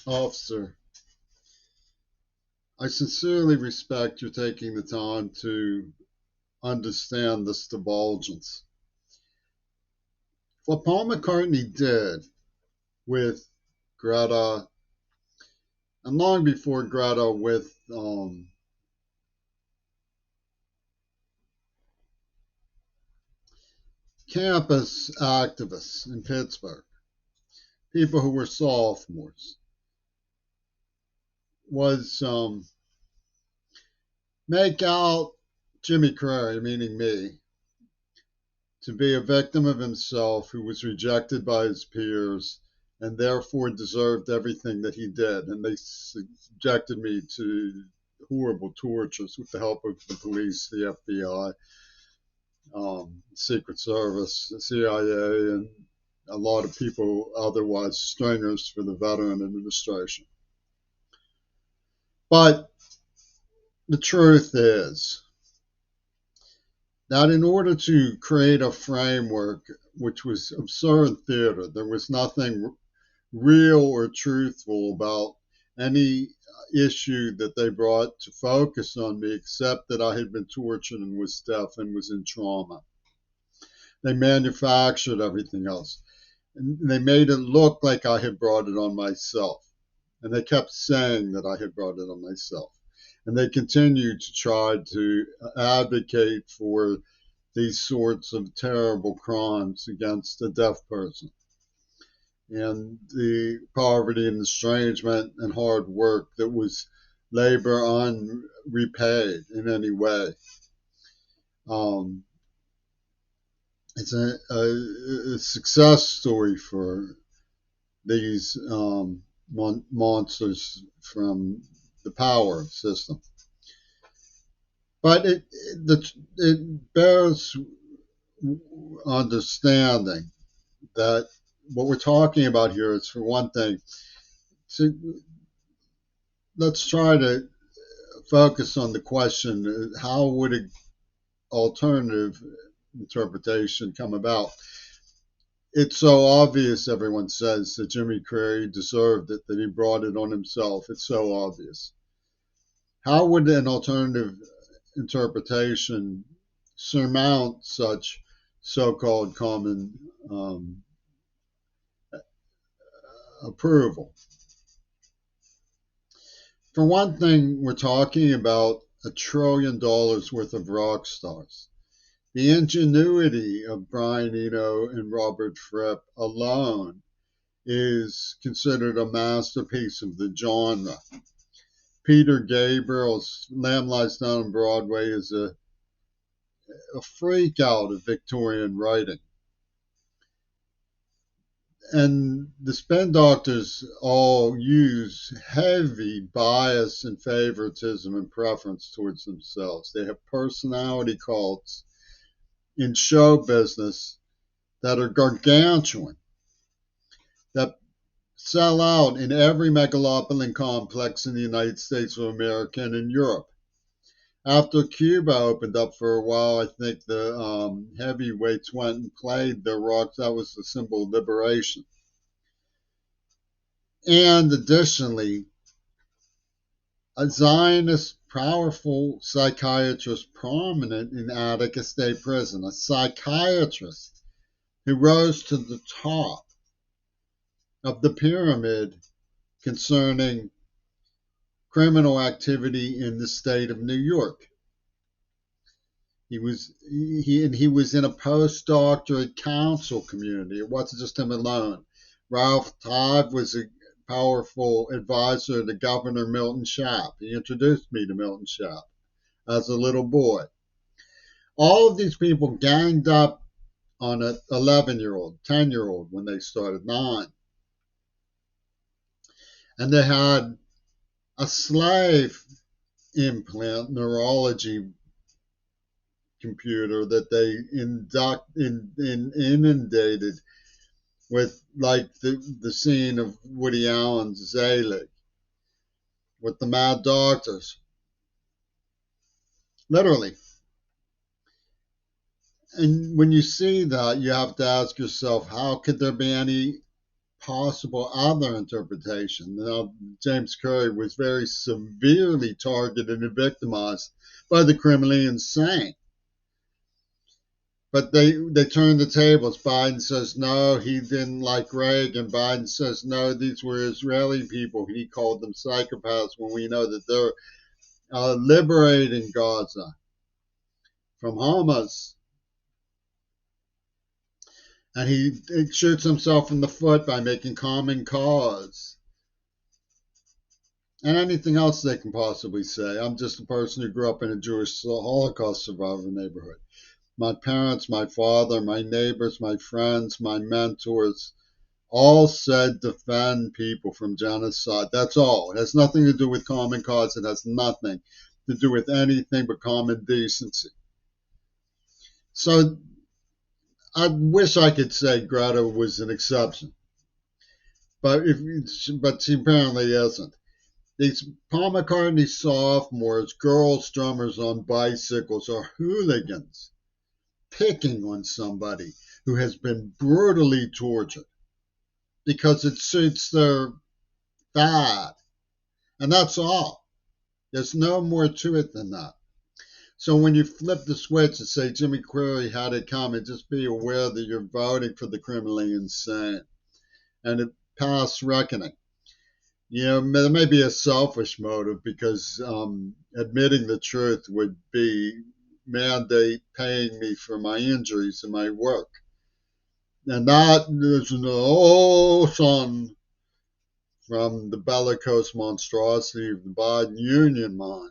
Officer, I sincerely respect you taking the time to understand this divulgence. What Paul McCartney did with Greta, and long before Greta with campus activists in Pittsburgh, people who were sophomores, was make out Jimmy Carrey, meaning me, to be a victim of himself who was rejected by his peers and therefore deserved everything that he did. And they subjected me to horrible tortures with the help of the police, the FBI, Secret Service, the CIA, and a lot of people, otherwise stringers for the Veteran Administration. But the truth is that in order to create a framework which was absurd theater, there was nothing real or truthful about any issue that they brought to focus on me except that I had been tortured and was deaf and was in trauma. They manufactured everything else. And they made it look like I had brought it on myself. And they kept saying that I had brought it on myself. And they continued to try to advocate for these sorts of terrible crimes against a deaf person. And the poverty and estrangement and hard work that was labor unrepaid in any way. It's a success story for these monsters from the power system. But it bears understanding that what we're talking about here is, for one thing, let's try to focus on the question, how would an alternative interpretation come about? It's so obvious, everyone says, that Jimmy Carrey deserved it, that he brought it on himself. It's so obvious. How would an alternative interpretation surmount such so-called common approval? For one thing, we're talking about $1 trillion worth of rock stars. The ingenuity of Brian Eno and Robert Fripp alone is considered a masterpiece of the genre. Peter Gabriel's Lamb Lies Down on Broadway is a freak out of Victorian writing. And the spin doctors all use heavy bias and favoritism and preference towards themselves. They have personality cults in show business that are gargantuan, that sell out in every megalopolitan complex in the United States of America and in Europe. After Cuba opened up for a while, I think the heavyweights went and played their rock. That was the symbol of liberation. And additionally, a Zionist, powerful psychiatrist prominent in Attica State Prison, a psychiatrist who rose to the top of the pyramid concerning criminal activity in the state of New York. He was in a postdoctorate council community. It wasn't just him alone. Ralph Todd was a powerful advisor to Governor Milton Schaap. He introduced me to Milton Schaap as a little boy. All of these people ganged up on an 11-year-old, 10-year-old when they started, 9. And they had a slave implant neurology computer that they inundated with, like the scene of Woody Allen's Zelig with the mad doctors. Literally. And when you see that, you have to ask yourself, how could there be any possible other interpretation. Now, James Curry was very severely targeted and victimized by the criminally insane. But they turned the tables. Biden says no, he didn't like Reagan. Biden says no, these were Israeli people. He called them psychopaths when we know that they're liberating Gaza from Hamas. And he shoots himself in the foot by making common cause. And anything else they can possibly say. I'm just a person who grew up in a Jewish Holocaust survivor neighborhood. My parents, my father, my neighbors, my friends, my mentors all said defend people from genocide. That's all. It has nothing to do with common cause. It has nothing to do with anything but common decency. So I wish I could say Greta was an exception, but she apparently isn't. These Paul McCartney sophomores, girls drummers on bicycles, are hooligans picking on somebody who has been brutally tortured because it suits their fad. And that's all. There's no more to it than that. So when you flip the switch and say Jimmy Carrey had it coming, just be aware that you're voting for the criminally insane and it past reckoning. There may be a selfish motive because admitting the truth would be mandate paying me for my injuries in my work. And that is an old son from the bellicose monstrosity of the Biden Union mind.